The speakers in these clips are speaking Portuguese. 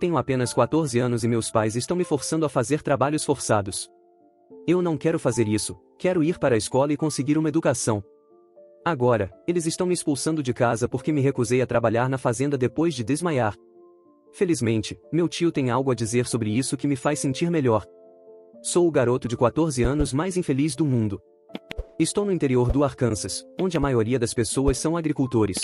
Tenho apenas 14 anos e meus pais estão me forçando a fazer trabalhos forçados. Eu não quero fazer isso, quero ir para a escola e conseguir uma educação. Agora, eles estão me expulsando de casa porque me recusei a trabalhar na fazenda depois de desmaiar. Felizmente, meu tio tem algo a dizer sobre isso que me faz sentir melhor. Sou o garoto de 14 anos mais infeliz do mundo. Estou no interior do Arkansas, onde a maioria das pessoas são agricultores.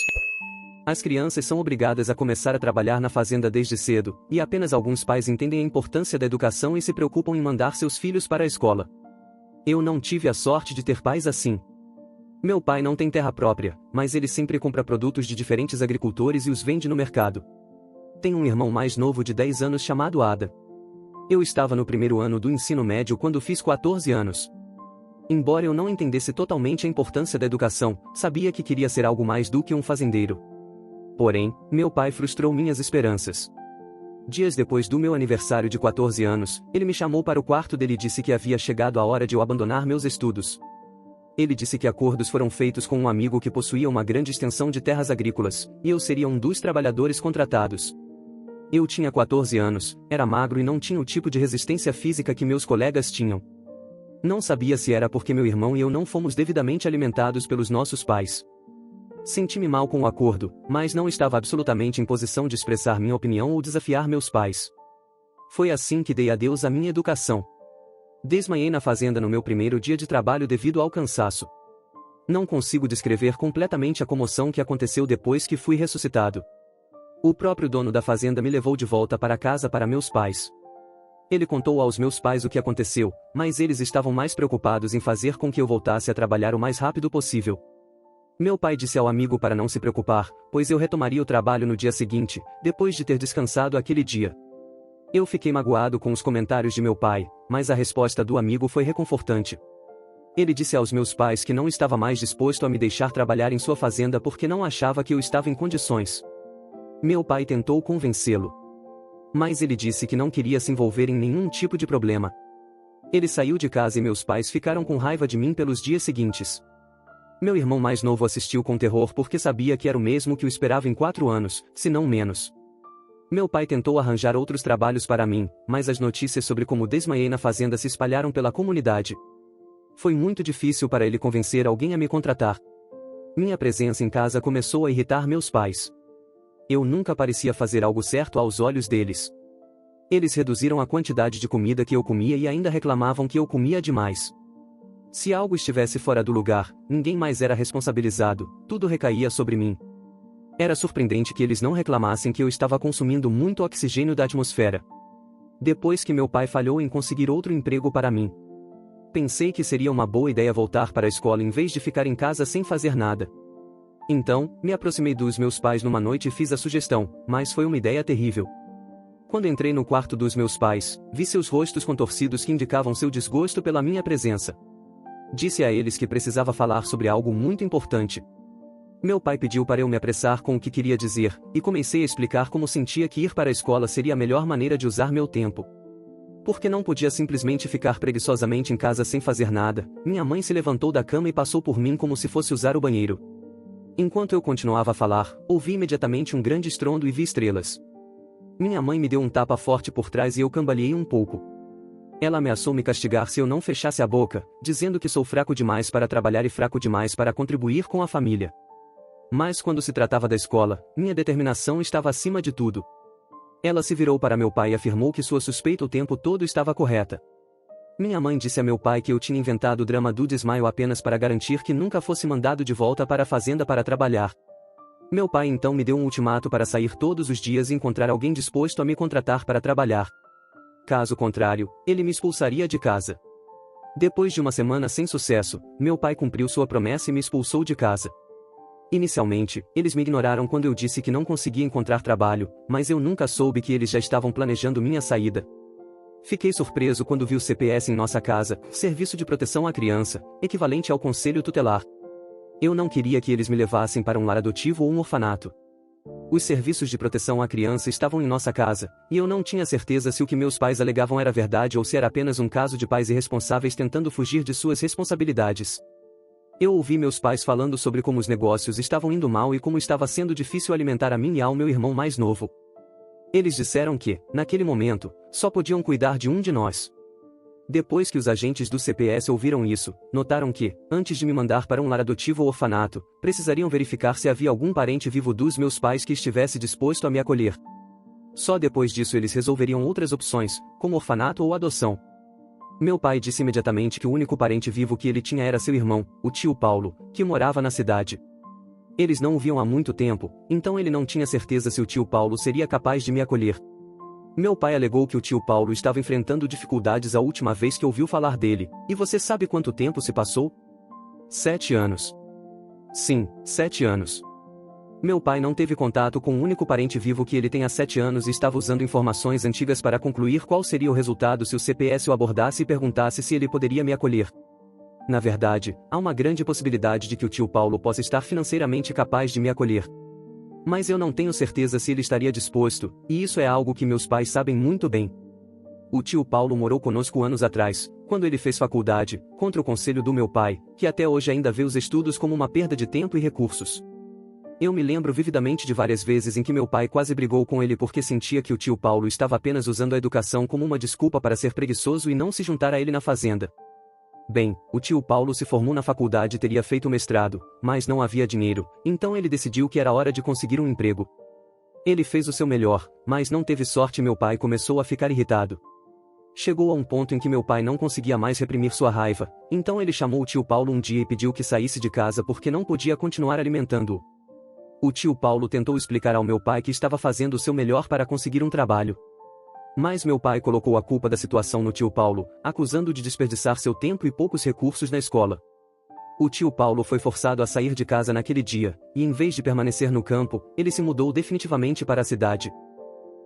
As crianças são obrigadas a começar a trabalhar na fazenda desde cedo, e apenas alguns pais entendem a importância da educação e se preocupam em mandar seus filhos para a escola. Eu não tive a sorte de ter pais assim. Meu pai não tem terra própria, mas ele sempre compra produtos de diferentes agricultores e os vende no mercado. Tenho um irmão mais novo de 10 anos chamado Ada. Eu estava no primeiro ano do ensino médio quando fiz 14 anos. Embora eu não entendesse totalmente a importância da educação, sabia que queria ser algo mais do que um fazendeiro. Porém, meu pai frustrou minhas esperanças. Dias depois do meu aniversário de 14 anos, ele me chamou para o quarto dele e disse que havia chegado a hora de eu abandonar meus estudos. Ele disse que acordos foram feitos com um amigo que possuía uma grande extensão de terras agrícolas, e eu seria um dos trabalhadores contratados. Eu tinha 14 anos, era magro e não tinha o tipo de resistência física que meus colegas tinham. Não sabia se era porque meu irmão e eu não fomos devidamente alimentados pelos nossos pais. Senti-me mal com o acordo, mas não estava absolutamente em posição de expressar minha opinião ou desafiar meus pais. Foi assim que dei adeus à minha educação. Desmaiei na fazenda no meu primeiro dia de trabalho devido ao cansaço. Não consigo descrever completamente a comoção que aconteceu depois que fui ressuscitado. O próprio dono da fazenda me levou de volta para casa para meus pais. Ele contou aos meus pais o que aconteceu, mas eles estavam mais preocupados em fazer com que eu voltasse a trabalhar o mais rápido possível. Meu pai disse ao amigo para não se preocupar, pois eu retomaria o trabalho no dia seguinte, depois de ter descansado aquele dia. Eu fiquei magoado com os comentários de meu pai, mas a resposta do amigo foi reconfortante. Ele disse aos meus pais que não estava mais disposto a me deixar trabalhar em sua fazenda porque não achava que eu estava em condições. Meu pai tentou convencê-lo. Mas ele disse que não queria se envolver em nenhum tipo de problema. Ele saiu de casa e meus pais ficaram com raiva de mim pelos dias seguintes. Meu irmão mais novo assistiu com terror porque sabia que era o mesmo que o esperava em 4 anos, se não menos. Meu pai tentou arranjar outros trabalhos para mim, mas as notícias sobre como desmaiei na fazenda se espalharam pela comunidade. Foi muito difícil para ele convencer alguém a me contratar. Minha presença em casa começou a irritar meus pais. Eu nunca parecia fazer algo certo aos olhos deles. Eles reduziram a quantidade de comida que eu comia e ainda reclamavam que eu comia demais. Se algo estivesse fora do lugar, ninguém mais era responsabilizado, tudo recaía sobre mim. Era surpreendente que eles não reclamassem que eu estava consumindo muito oxigênio da atmosfera. Depois que meu pai falhou em conseguir outro emprego para mim, pensei que seria uma boa ideia voltar para a escola em vez de ficar em casa sem fazer nada. Então, me aproximei dos meus pais numa noite e fiz a sugestão, mas foi uma ideia terrível. Quando entrei no quarto dos meus pais, vi seus rostos contorcidos que indicavam seu desgosto pela minha presença. Disse a eles que precisava falar sobre algo muito importante. Meu pai pediu para eu me apressar com o que queria dizer, e comecei a explicar como sentia que ir para a escola seria a melhor maneira de usar meu tempo. Porque não podia simplesmente ficar preguiçosamente em casa sem fazer nada, minha mãe se levantou da cama e passou por mim como se fosse usar o banheiro. Enquanto eu continuava a falar, ouvi imediatamente um grande estrondo e vi estrelas. Minha mãe me deu um tapa forte por trás e eu cambaleei um pouco. Ela ameaçou me castigar se eu não fechasse a boca, dizendo que sou fraco demais para trabalhar e fraco demais para contribuir com a família. Mas quando se tratava da escola, minha determinação estava acima de tudo. Ela se virou para meu pai e afirmou que sua suspeita o tempo todo estava correta. Minha mãe disse a meu pai que eu tinha inventado o drama do desmaio apenas para garantir que nunca fosse mandado de volta para a fazenda para trabalhar. Meu pai então me deu um ultimato para sair todos os dias e encontrar alguém disposto a me contratar para trabalhar. Caso contrário, ele me expulsaria de casa. Depois de uma semana sem sucesso, meu pai cumpriu sua promessa e me expulsou de casa. Inicialmente, eles me ignoraram quando eu disse que não conseguia encontrar trabalho, mas eu nunca soube que eles já estavam planejando minha saída. Fiquei surpreso quando vi o CPS em nossa casa, Serviço de Proteção à Criança, equivalente ao Conselho Tutelar. Eu não queria que eles me levassem para um lar adotivo ou um orfanato. Os serviços de proteção à criança estavam em nossa casa, e eu não tinha certeza se o que meus pais alegavam era verdade ou se era apenas um caso de pais irresponsáveis tentando fugir de suas responsabilidades. Eu ouvi meus pais falando sobre como os negócios estavam indo mal e como estava sendo difícil alimentar a mim e ao meu irmão mais novo. Eles disseram que, naquele momento, só podiam cuidar de um de nós. Depois que os agentes do CPS ouviram isso, notaram que, antes de me mandar para um lar adotivo ou orfanato, precisariam verificar se havia algum parente vivo dos meus pais que estivesse disposto a me acolher. Só depois disso eles resolveriam outras opções, como orfanato ou adoção. Meu pai disse imediatamente que o único parente vivo que ele tinha era seu irmão, o tio Paulo, que morava na cidade. Eles não o viam há muito tempo, então ele não tinha certeza se o tio Paulo seria capaz de me acolher. Meu pai alegou que o tio Paulo estava enfrentando dificuldades a última vez que ouviu falar dele, e você sabe quanto tempo se passou? 7 anos. Sim, 7 anos. Meu pai não teve contato com o único parente vivo que ele tem há 7 anos e estava usando informações antigas para concluir qual seria o resultado se o CPS o abordasse e perguntasse se ele poderia me acolher. Na verdade, há uma grande possibilidade de que o tio Paulo possa estar financeiramente capaz de me acolher. Mas eu não tenho certeza se ele estaria disposto, e isso é algo que meus pais sabem muito bem. O tio Paulo morou conosco anos atrás, quando ele fez faculdade, contra o conselho do meu pai, que até hoje ainda vê os estudos como uma perda de tempo e recursos. Eu me lembro vividamente de várias vezes em que meu pai quase brigou com ele porque sentia que o tio Paulo estava apenas usando a educação como uma desculpa para ser preguiçoso e não se juntar a ele na fazenda. Bem, o tio Paulo se formou na faculdade e teria feito mestrado, mas não havia dinheiro, então ele decidiu que era hora de conseguir um emprego. Ele fez o seu melhor, mas não teve sorte e meu pai começou a ficar irritado. Chegou a um ponto em que meu pai não conseguia mais reprimir sua raiva, então ele chamou o tio Paulo um dia e pediu que saísse de casa porque não podia continuar alimentando-o. O tio Paulo tentou explicar ao meu pai que estava fazendo o seu melhor para conseguir um trabalho. Mas meu pai colocou a culpa da situação no tio Paulo, acusando-o de desperdiçar seu tempo e poucos recursos na escola. O tio Paulo foi forçado a sair de casa naquele dia, e em vez de permanecer no campo, ele se mudou definitivamente para a cidade.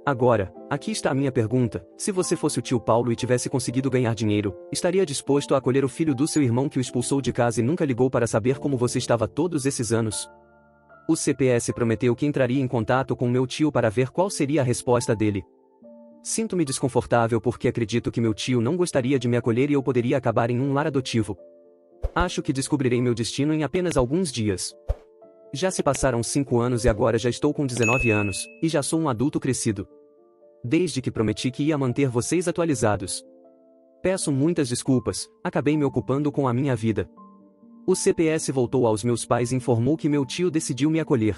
Agora, aqui está a minha pergunta: se você fosse o tio Paulo e tivesse conseguido ganhar dinheiro, estaria disposto a acolher o filho do seu irmão que o expulsou de casa e nunca ligou para saber como você estava todos esses anos? O CPS prometeu que entraria em contato com meu tio para ver qual seria a resposta dele. Sinto-me desconfortável porque acredito que meu tio não gostaria de me acolher e eu poderia acabar em um lar adotivo. Acho que descobrirei meu destino em apenas alguns dias. Já se passaram 5 anos e agora já estou com 19 anos, e já sou um adulto crescido. Desde que prometi que ia manter vocês atualizados. Peço muitas desculpas, acabei me ocupando com a minha vida. O CPS voltou aos meus pais e informou que meu tio decidiu me acolher.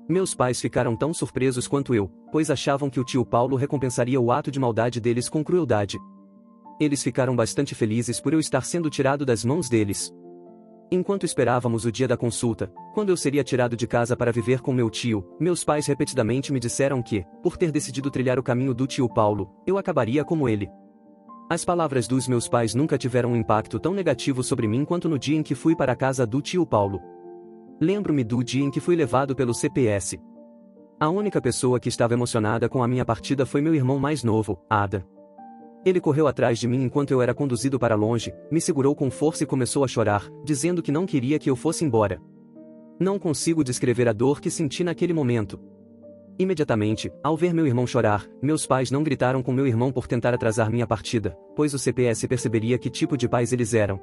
Meus pais ficaram tão surpresos quanto eu, pois achavam que o tio Paulo recompensaria o ato de maldade deles com crueldade. Eles ficaram bastante felizes por eu estar sendo tirado das mãos deles. Enquanto esperávamos o dia da consulta, quando eu seria tirado de casa para viver com meu tio, meus pais repetidamente me disseram que, por ter decidido trilhar o caminho do tio Paulo, eu acabaria como ele. As palavras dos meus pais nunca tiveram um impacto tão negativo sobre mim quanto no dia em que fui para a casa do tio Paulo. Lembro-me do dia em que fui levado pelo CPS. A única pessoa que estava emocionada com a minha partida foi meu irmão mais novo, Ada. Ele correu atrás de mim enquanto eu era conduzido para longe, me segurou com força e começou a chorar, dizendo que não queria que eu fosse embora. Não consigo descrever a dor que senti naquele momento. Imediatamente, ao ver meu irmão chorar, meus pais não gritaram com meu irmão por tentar atrasar minha partida, pois o CPS perceberia que tipo de pais eles eram.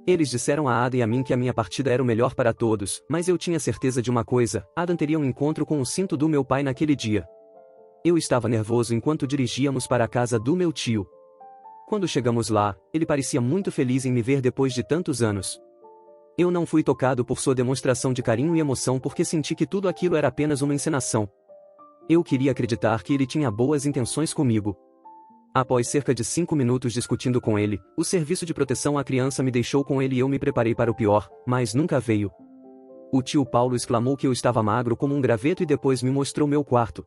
Eles disseram a Ada e a mim que a minha partida era o melhor para todos, mas eu tinha certeza de uma coisa: Adam teria um encontro com o cinto do meu pai naquele dia. Eu estava nervoso enquanto dirigíamos para a casa do meu tio. Quando chegamos lá, ele parecia muito feliz em me ver depois de tantos anos. Eu não fui tocado por sua demonstração de carinho e emoção porque senti que tudo aquilo era apenas uma encenação. Eu queria acreditar que ele tinha boas intenções comigo. Após cerca de 5 minutos discutindo com ele, o serviço de proteção à criança me deixou com ele e eu me preparei para o pior, mas nunca veio. O tio Paulo exclamou que eu estava magro como um graveto e depois me mostrou meu quarto.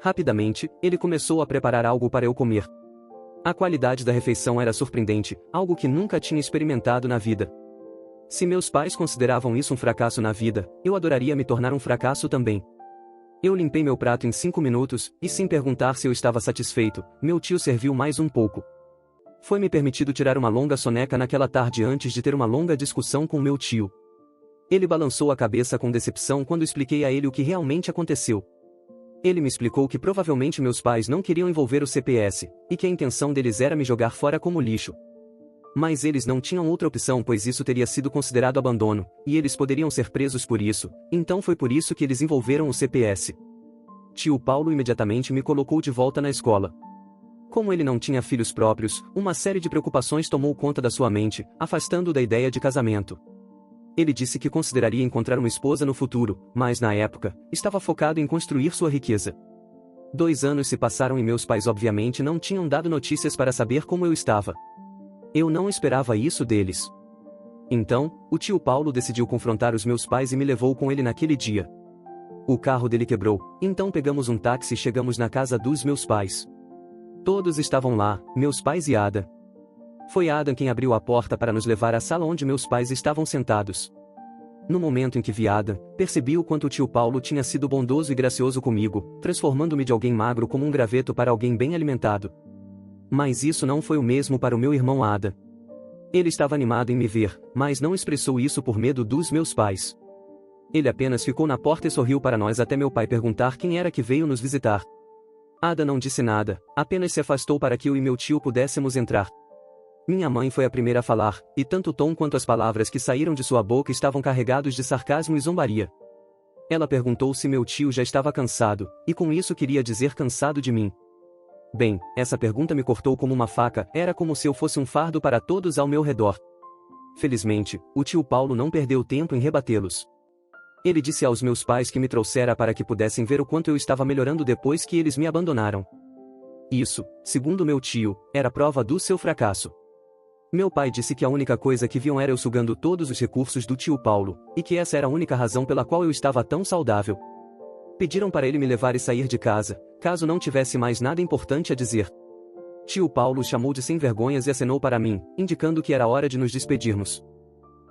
Rapidamente, ele começou a preparar algo para eu comer. A qualidade da refeição era surpreendente, algo que nunca tinha experimentado na vida. Se meus pais consideravam isso um fracasso na vida, eu adoraria me tornar um fracasso também. Eu limpei meu prato em 5 minutos, e sem perguntar se eu estava satisfeito, meu tio serviu mais um pouco. Foi-me permitido tirar uma longa soneca naquela tarde antes de ter uma longa discussão com meu tio. Ele balançou a cabeça com decepção quando expliquei a ele o que realmente aconteceu. Ele me explicou que provavelmente meus pais não queriam envolver o CPS, e que a intenção deles era me jogar fora como lixo. Mas eles não tinham outra opção pois isso teria sido considerado abandono, e eles poderiam ser presos por isso, então foi por isso que eles envolveram o CPS. tio Paulo imediatamente me colocou de volta na escola. Como ele não tinha filhos próprios, uma série de preocupações tomou conta da sua mente, afastando-o da ideia de casamento. Ele disse que consideraria encontrar uma esposa no futuro, mas na época, estava focado em construir sua riqueza. 2 anos se passaram e meus pais obviamente não tinham dado notícias para saber como eu estava. Eu não esperava isso deles. Então, o tio Paulo decidiu confrontar os meus pais e me levou com ele naquele dia. O carro dele quebrou, então pegamos um táxi e chegamos na casa dos meus pais. Todos estavam lá, meus pais e Ada. Foi Adam quem abriu a porta para nos levar à sala onde meus pais estavam sentados. No momento em que vi Adam, percebi o quanto o tio Paulo tinha sido bondoso e gracioso comigo, transformando-me de alguém magro como um graveto para alguém bem alimentado. Mas isso não foi o mesmo para o meu irmão Ada. Ele estava animado em me ver, mas não expressou isso por medo dos meus pais. Ele apenas ficou na porta e sorriu para nós até meu pai perguntar quem era que veio nos visitar. Ada não disse nada, apenas se afastou para que eu e meu tio pudéssemos entrar. Minha mãe foi a primeira a falar, e tanto o tom quanto as palavras que saíram de sua boca estavam carregados de sarcasmo e zombaria. Ela perguntou se meu tio já estava cansado, e com isso queria dizer cansado de mim. Bem, essa pergunta me cortou como uma faca, era como se eu fosse um fardo para todos ao meu redor. Felizmente, o tio Paulo não perdeu tempo em rebatê-los. Ele disse aos meus pais que me trouxera para que pudessem ver o quanto eu estava melhorando depois que eles me abandonaram. Isso, segundo meu tio, era prova do seu fracasso. Meu pai disse que a única coisa que viam era eu sugando todos os recursos do tio Paulo, e que essa era a única razão pela qual eu estava tão saudável. Pediram para ele me levar e sair de casa, caso não tivesse mais nada importante a dizer. Tio Paulo chamou de sem vergonhas e acenou para mim, indicando que era hora de nos despedirmos.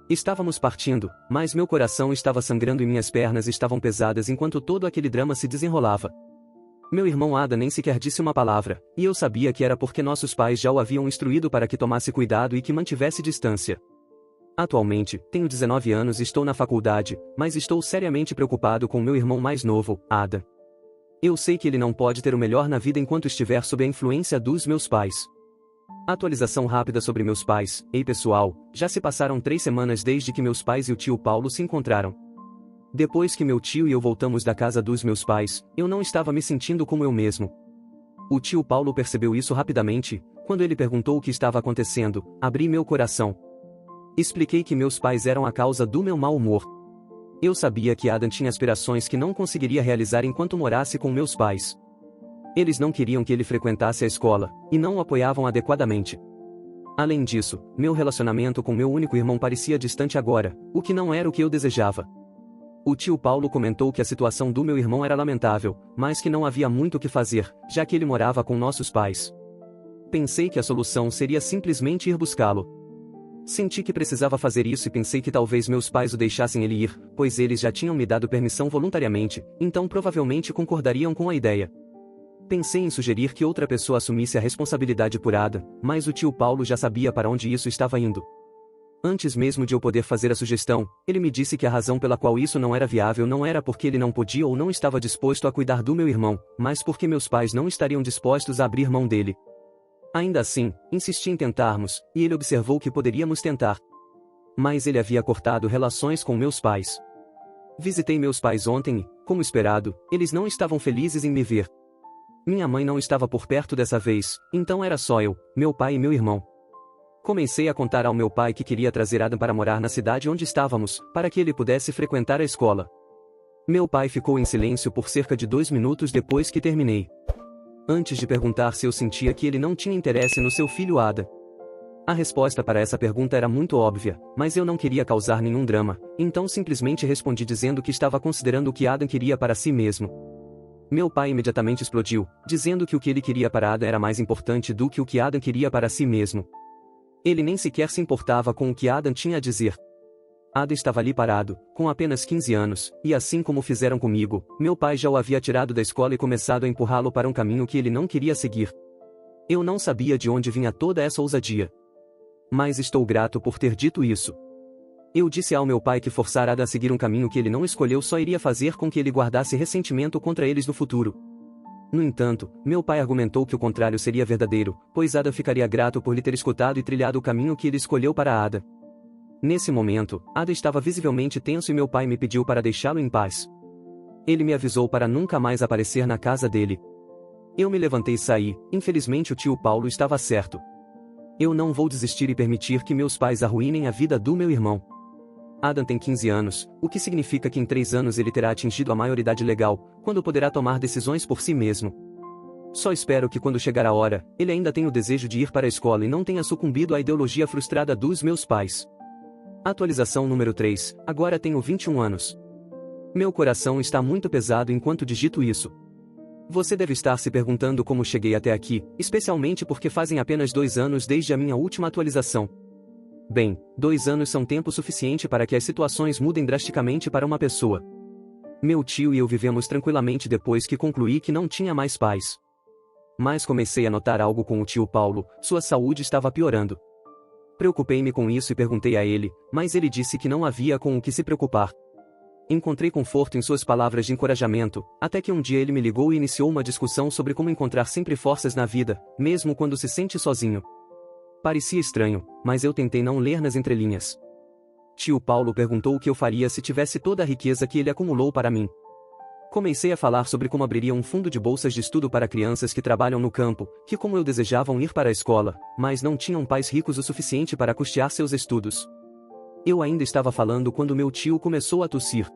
Estávamos partindo, mas meu coração estava sangrando e minhas pernas estavam pesadas enquanto todo aquele drama se desenrolava. Meu irmão Ada nem sequer disse uma palavra, e eu sabia que era porque nossos pais já o haviam instruído para que tomasse cuidado e que mantivesse distância. Atualmente, tenho 19 anos e estou na faculdade, mas estou seriamente preocupado com meu irmão mais novo, Ada. Eu sei que ele não pode ter o melhor na vida enquanto estiver sob a influência dos meus pais. Atualização rápida sobre meus pais. Ei pessoal, já se passaram 3 semanas desde que meus pais e o tio Paulo se encontraram. Depois que meu tio e eu voltamos da casa dos meus pais, eu não estava me sentindo como eu mesmo. O tio Paulo percebeu isso rapidamente, quando ele perguntou o que estava acontecendo, abri meu coração. Expliquei que meus pais eram a causa do meu mau humor. Eu sabia que Adam tinha aspirações que não conseguiria realizar enquanto morasse com meus pais. Eles não queriam que ele frequentasse a escola, e não o apoiavam adequadamente. Além disso, meu relacionamento com meu único irmão parecia distante agora, o que não era o que eu desejava. O tio Paulo comentou que a situação do meu irmão era lamentável, mas que não havia muito o que fazer, já que ele morava com nossos pais. Pensei que a solução seria simplesmente ir buscá-lo. Senti que precisava fazer isso e pensei que talvez meus pais o deixassem ele ir, pois eles já tinham me dado permissão voluntariamente, então provavelmente concordariam com a ideia. Pensei em sugerir que outra pessoa assumisse a responsabilidade por Ada, mas o tio Paulo já sabia para onde isso estava indo. Antes mesmo de eu poder fazer a sugestão, ele me disse que a razão pela qual isso não era viável não era porque ele não podia ou não estava disposto a cuidar do meu irmão, mas porque meus pais não estariam dispostos a abrir mão dele. Ainda assim, insisti em tentarmos, e ele observou que poderíamos tentar. Mas ele havia cortado relações com meus pais. Visitei meus pais ontem e, como esperado, eles não estavam felizes em me ver. Minha mãe não estava por perto dessa vez, então era só eu, meu pai e meu irmão. Comecei a contar ao meu pai que queria trazer Adam para morar na cidade onde estávamos, para que ele pudesse frequentar a escola. Meu pai ficou em silêncio por cerca de 2 minutos depois que terminei. Antes de perguntar se eu sentia que ele não tinha interesse no seu filho Ada. A resposta para essa pergunta era muito óbvia, mas eu não queria causar nenhum drama, então simplesmente respondi dizendo que estava considerando o que Adam queria para si mesmo. Meu pai imediatamente explodiu, dizendo que o que ele queria para Adam era mais importante do que o que Adam queria para si mesmo. Ele nem sequer se importava com o que Adam tinha a dizer. Adam estava ali parado, com apenas 15 anos, e assim como fizeram comigo, meu pai já o havia tirado da escola e começado a empurrá-lo para um caminho que ele não queria seguir. Eu não sabia de onde vinha toda essa ousadia. Mas estou grato por ter dito isso. Eu disse ao meu pai que forçar Adam a seguir um caminho que ele não escolheu só iria fazer com que ele guardasse ressentimento contra eles no futuro. No entanto, meu pai argumentou que o contrário seria verdadeiro, pois Adam ficaria grato por lhe ter escutado e trilhado o caminho que ele escolheu para Ada. Nesse momento, Ada estava visivelmente tenso e meu pai me pediu para deixá-lo em paz. Ele me avisou para nunca mais aparecer na casa dele. Eu me levantei e saí. Infelizmente o tio Paulo estava certo. Eu não vou desistir e permitir que meus pais arruinem a vida do meu irmão. Adam tem 15 anos, o que significa que em 3 anos ele terá atingido a maioridade legal, quando poderá tomar decisões por si mesmo. Só espero que quando chegar a hora, ele ainda tenha o desejo de ir para a escola e não tenha sucumbido à ideologia frustrada dos meus pais. Atualização número 3, agora tenho 21 anos. Meu coração está muito pesado enquanto digito isso. Você deve estar se perguntando como cheguei até aqui, especialmente porque fazem apenas 2 anos desde a minha última atualização. Bem, 2 anos são tempo suficiente para que as situações mudem drasticamente para uma pessoa. Meu tio e eu vivemos tranquilamente depois que concluí que não tinha mais pais. Mas comecei a notar algo com o tio Paulo, sua saúde estava piorando. Preocupei-me com isso e perguntei a ele, mas ele disse que não havia com o que se preocupar. Encontrei conforto em suas palavras de encorajamento, até que um dia ele me ligou e iniciou uma discussão sobre como encontrar sempre forças na vida, mesmo quando se sente sozinho. Parecia estranho, mas eu tentei não ler nas entrelinhas. Tio Paulo perguntou o que eu faria se tivesse toda a riqueza que ele acumulou para mim. Comecei a falar sobre como abriria um fundo de bolsas de estudo para crianças que trabalham no campo, que como eu desejavam ir para a escola, mas não tinham pais ricos o suficiente para custear seus estudos. Eu ainda estava falando quando meu tio começou a tossir.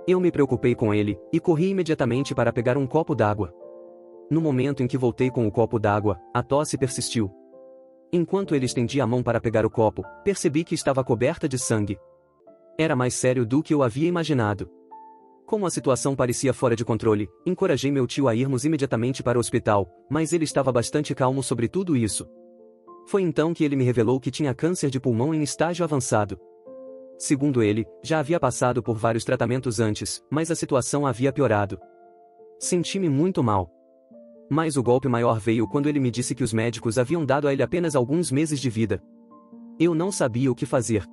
Eu me preocupei com ele, e corri imediatamente para pegar um copo d'água. No momento em que voltei com o copo d'água, a tosse persistiu. Enquanto ele estendia a mão para pegar o copo, percebi que estava coberta de sangue. Era mais sério do que eu havia imaginado. Como a situação parecia fora de controle, encorajei meu tio a irmos imediatamente para o hospital, mas ele estava bastante calmo sobre tudo isso. Foi então que ele me revelou que tinha câncer de pulmão em estágio avançado. Segundo ele, já havia passado por vários tratamentos antes, mas a situação havia piorado. Senti-me muito mal. Mas o golpe maior veio quando ele me disse que os médicos haviam dado a ele apenas alguns meses de vida. Eu não sabia o que fazer.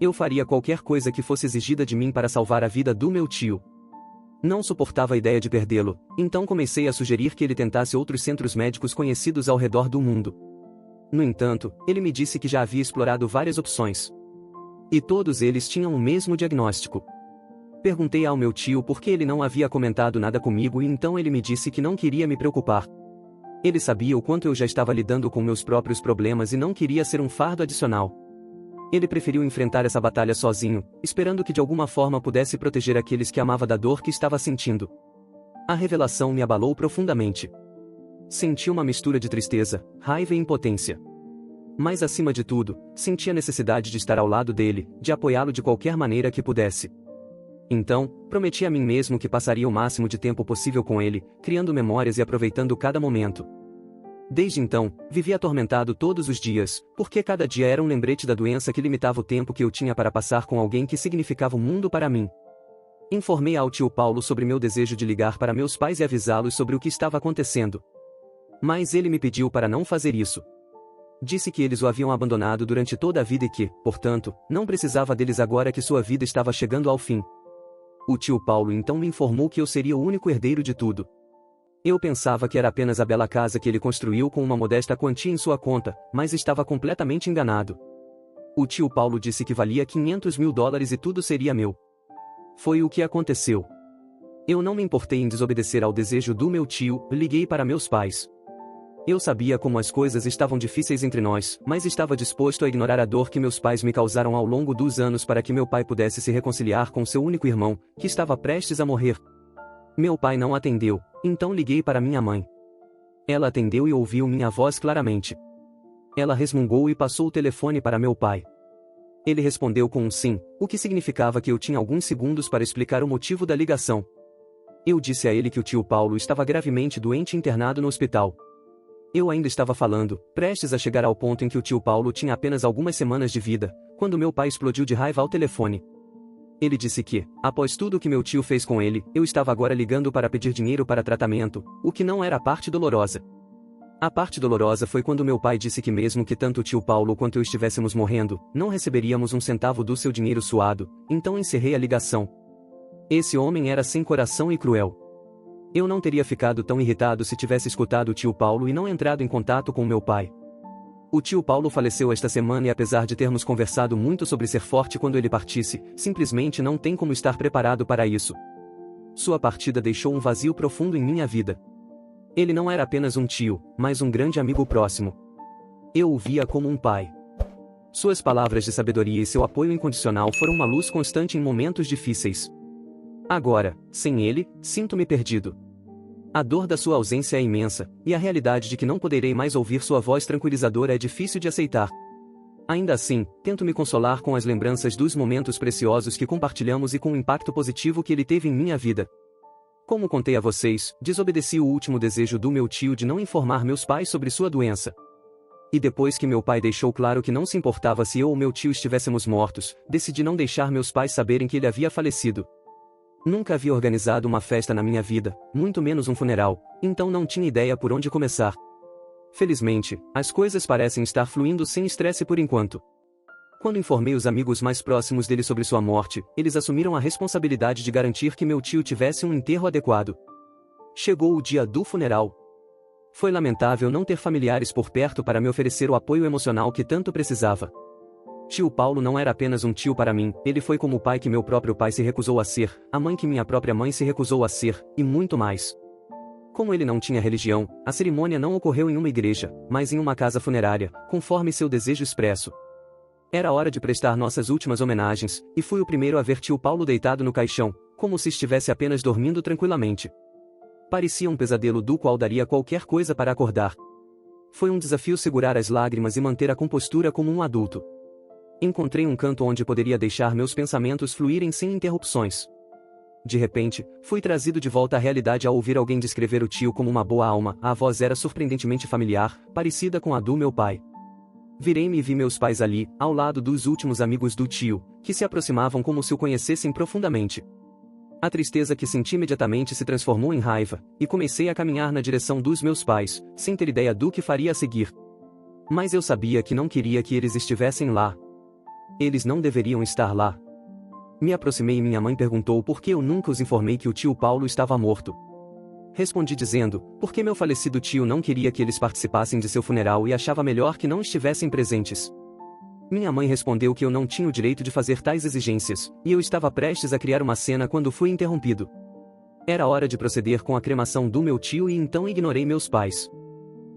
Eu faria qualquer coisa que fosse exigida de mim para salvar a vida do meu tio. Não suportava a ideia de perdê-lo, então comecei a sugerir que ele tentasse outros centros médicos conhecidos ao redor do mundo. No entanto, ele me disse que já havia explorado várias opções. E todos eles tinham o mesmo diagnóstico. Perguntei ao meu tio por que ele não havia comentado nada comigo e então ele me disse que não queria me preocupar. Ele sabia o quanto eu já estava lidando com meus próprios problemas e não queria ser um fardo adicional. Ele preferiu enfrentar essa batalha sozinho, esperando que de alguma forma pudesse proteger aqueles que amava da dor que estava sentindo. A revelação me abalou profundamente. Senti uma mistura de tristeza, raiva e impotência. Mas acima de tudo, senti a necessidade de estar ao lado dele, de apoiá-lo de qualquer maneira que pudesse. Então, prometi a mim mesmo que passaria o máximo de tempo possível com ele, criando memórias e aproveitando cada momento. Desde então, vivi atormentado todos os dias, porque cada dia era um lembrete da doença que limitava o tempo que eu tinha para passar com alguém que significava o mundo para mim. Informei ao tio Paulo sobre meu desejo de ligar para meus pais e avisá-los sobre o que estava acontecendo. Mas ele me pediu para não fazer isso. Disse que eles o haviam abandonado durante toda a vida e que, portanto, não precisava deles agora que sua vida estava chegando ao fim. O tio Paulo então me informou que eu seria o único herdeiro de tudo. Eu pensava que era apenas a bela casa que ele construiu com uma modesta quantia em sua conta, mas estava completamente enganado. O tio Paulo disse que valia $500.000 e tudo seria meu. Foi o que aconteceu. Eu não me importei em desobedecer ao desejo do meu tio, liguei para meus pais. Eu sabia como as coisas estavam difíceis entre nós, mas estava disposto a ignorar a dor que meus pais me causaram ao longo dos anos para que meu pai pudesse se reconciliar com seu único irmão, que estava prestes a morrer. Meu pai não atendeu, então liguei para minha mãe. Ela atendeu e ouviu minha voz claramente. Ela resmungou e passou o telefone para meu pai. Ele respondeu com um sim, o que significava que eu tinha alguns segundos para explicar o motivo da ligação. Eu disse a ele que o tio Paulo estava gravemente doente e internado no hospital. Eu ainda estava falando, prestes a chegar ao ponto em que o tio Paulo tinha apenas algumas semanas de vida, quando meu pai explodiu de raiva ao telefone. Ele disse que, após tudo o que meu tio fez com ele, eu estava agora ligando para pedir dinheiro para tratamento, o que não era a parte dolorosa. A parte dolorosa foi quando meu pai disse que mesmo que tanto o tio Paulo quanto eu estivéssemos morrendo, não receberíamos um centavo do seu dinheiro suado, então encerrei a ligação. Esse homem era sem coração e cruel. Eu não teria ficado tão irritado se tivesse escutado o tio Paulo e não entrado em contato com meu pai. O tio Paulo faleceu esta semana e apesar de termos conversado muito sobre ser forte quando ele partisse, simplesmente não tem como estar preparado para isso. Sua partida deixou um vazio profundo em minha vida. Ele não era apenas um tio, mas um grande amigo próximo. Eu o via como um pai. Suas palavras de sabedoria e seu apoio incondicional foram uma luz constante em momentos difíceis. Agora, sem ele, sinto-me perdido. A dor da sua ausência é imensa, e a realidade de que não poderei mais ouvir sua voz tranquilizadora é difícil de aceitar. Ainda assim, tento me consolar com as lembranças dos momentos preciosos que compartilhamos e com o impacto positivo que ele teve em minha vida. Como contei a vocês, desobedeci o último desejo do meu tio de não informar meus pais sobre sua doença. E depois que meu pai deixou claro que não se importava se eu ou meu tio estivéssemos mortos, decidi não deixar meus pais saberem que ele havia falecido. Nunca havia organizado uma festa na minha vida, muito menos um funeral, então não tinha ideia por onde começar. Felizmente, as coisas parecem estar fluindo sem estresse por enquanto. Quando informei os amigos mais próximos dele sobre sua morte, eles assumiram a responsabilidade de garantir que meu tio tivesse um enterro adequado. Chegou o dia do funeral. Foi lamentável não ter familiares por perto para me oferecer o apoio emocional que tanto precisava. Tio Paulo não era apenas um tio para mim, ele foi como o pai que meu próprio pai se recusou a ser, a mãe que minha própria mãe se recusou a ser, e muito mais. Como ele não tinha religião, a cerimônia não ocorreu em uma igreja, mas em uma casa funerária, conforme seu desejo expresso. Era hora de prestar nossas últimas homenagens, e fui o primeiro a ver tio Paulo deitado no caixão, como se estivesse apenas dormindo tranquilamente. Parecia um pesadelo do qual daria qualquer coisa para acordar. Foi um desafio segurar as lágrimas e manter a compostura como um adulto. Encontrei um canto onde poderia deixar meus pensamentos fluírem sem interrupções. De repente, fui trazido de volta à realidade ao ouvir alguém descrever o tio como uma boa alma. A voz era surpreendentemente familiar, parecida com a do meu pai. Virei-me e vi meus pais ali, ao lado dos últimos amigos do tio, que se aproximavam como se o conhecessem profundamente. A tristeza que senti imediatamente se transformou em raiva, e comecei a caminhar na direção dos meus pais, sem ter ideia do que faria a seguir. Mas eu sabia que não queria que eles estivessem lá. Eles não deveriam estar lá. Me aproximei e minha mãe perguntou por que eu nunca os informei que o tio Paulo estava morto. Respondi dizendo, porque meu falecido tio não queria que eles participassem de seu funeral e achava melhor que não estivessem presentes. Minha mãe respondeu que eu não tinha o direito de fazer tais exigências, e eu estava prestes a criar uma cena quando fui interrompido. Era hora de proceder com a cremação do meu tio e então ignorei meus pais.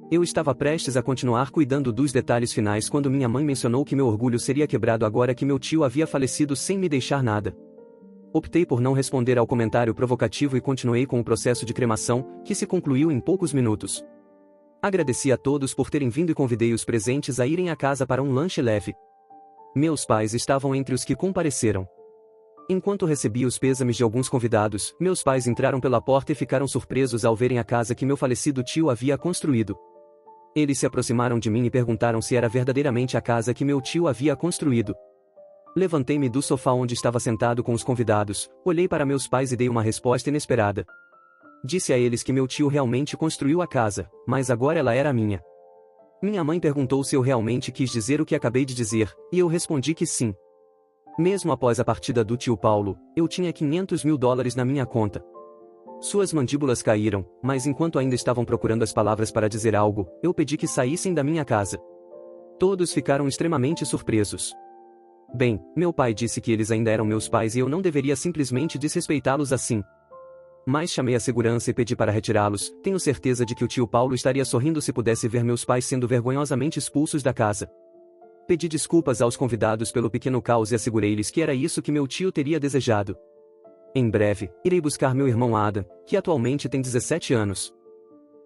Eu estava prestes a continuar cuidando dos detalhes finais quando minha mãe mencionou que meu orgulho seria quebrado agora que meu tio havia falecido sem me deixar nada. Optei por não responder ao comentário provocativo e continuei com o processo de cremação, que se concluiu em poucos minutos. Agradeci a todos por terem vindo e convidei os presentes a irem à casa para um lanche leve. Meus pais estavam entre os que compareceram. Enquanto recebia os pêsames de alguns convidados, meus pais entraram pela porta e ficaram surpresos ao verem a casa que meu falecido tio havia construído. Eles se aproximaram de mim e perguntaram se era verdadeiramente a casa que meu tio havia construído. Levantei-me do sofá onde estava sentado com os convidados, olhei para meus pais e dei uma resposta inesperada. Disse a eles que meu tio realmente construiu a casa, mas agora ela era minha. Minha mãe perguntou se eu realmente quis dizer o que acabei de dizer, e eu respondi que sim. Mesmo após a partida do tio Paulo, eu tinha $500 mil na minha conta. Suas mandíbulas caíram, mas enquanto ainda estavam procurando as palavras para dizer algo, eu pedi que saíssem da minha casa. Todos ficaram extremamente surpresos. Bem, meu pai disse que eles ainda eram meus pais e eu não deveria simplesmente desrespeitá-los assim. Mas chamei a segurança e pedi para retirá-los. Tenho certeza de que o tio Paulo estaria sorrindo se pudesse ver meus pais sendo vergonhosamente expulsos da casa. Pedi desculpas aos convidados pelo pequeno caos e assegurei-lhes que era isso que meu tio teria desejado. Em breve, irei buscar meu irmão Adam, que atualmente tem 17 anos.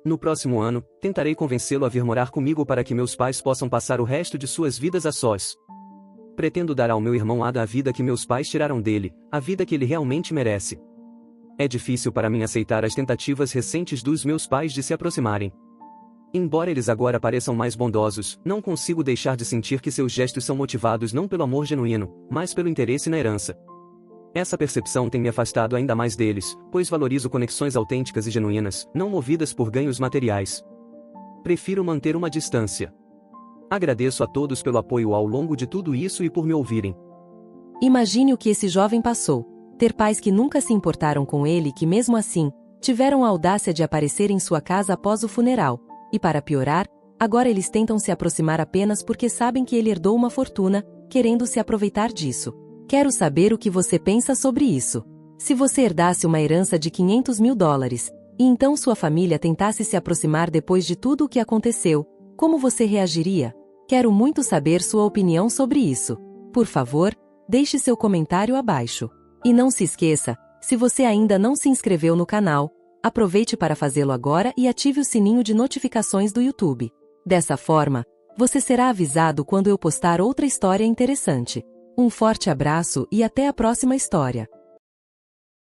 No próximo ano, tentarei convencê-lo a vir morar comigo para que meus pais possam passar o resto de suas vidas a sós. Pretendo dar ao meu irmão Adam a vida que meus pais tiraram dele, a vida que ele realmente merece. É difícil para mim aceitar as tentativas recentes dos meus pais de se aproximarem. Embora eles agora pareçam mais bondosos, não consigo deixar de sentir que seus gestos são motivados não pelo amor genuíno, mas pelo interesse na herança. Essa percepção tem me afastado ainda mais deles, pois valorizo conexões autênticas e genuínas, não movidas por ganhos materiais. Prefiro manter uma distância. Agradeço a todos pelo apoio ao longo de tudo isso e por me ouvirem. Imagine o que esse jovem passou. Ter pais que nunca se importaram com ele e que mesmo assim, tiveram a audácia de aparecer em sua casa após o funeral. E para piorar, agora eles tentam se aproximar apenas porque sabem que ele herdou uma fortuna, querendo se aproveitar disso. Quero saber o que você pensa sobre isso. Se você herdasse uma herança de 500 mil dólares, e então sua família tentasse se aproximar depois de tudo o que aconteceu, como você reagiria? Quero muito saber sua opinião sobre isso. Por favor, deixe seu comentário abaixo. E não se esqueça, se você ainda não se inscreveu no canal, aproveite para fazê-lo agora e ative o sininho de notificações do YouTube. Dessa forma, você será avisado quando eu postar outra história interessante. Um forte abraço e até a próxima história.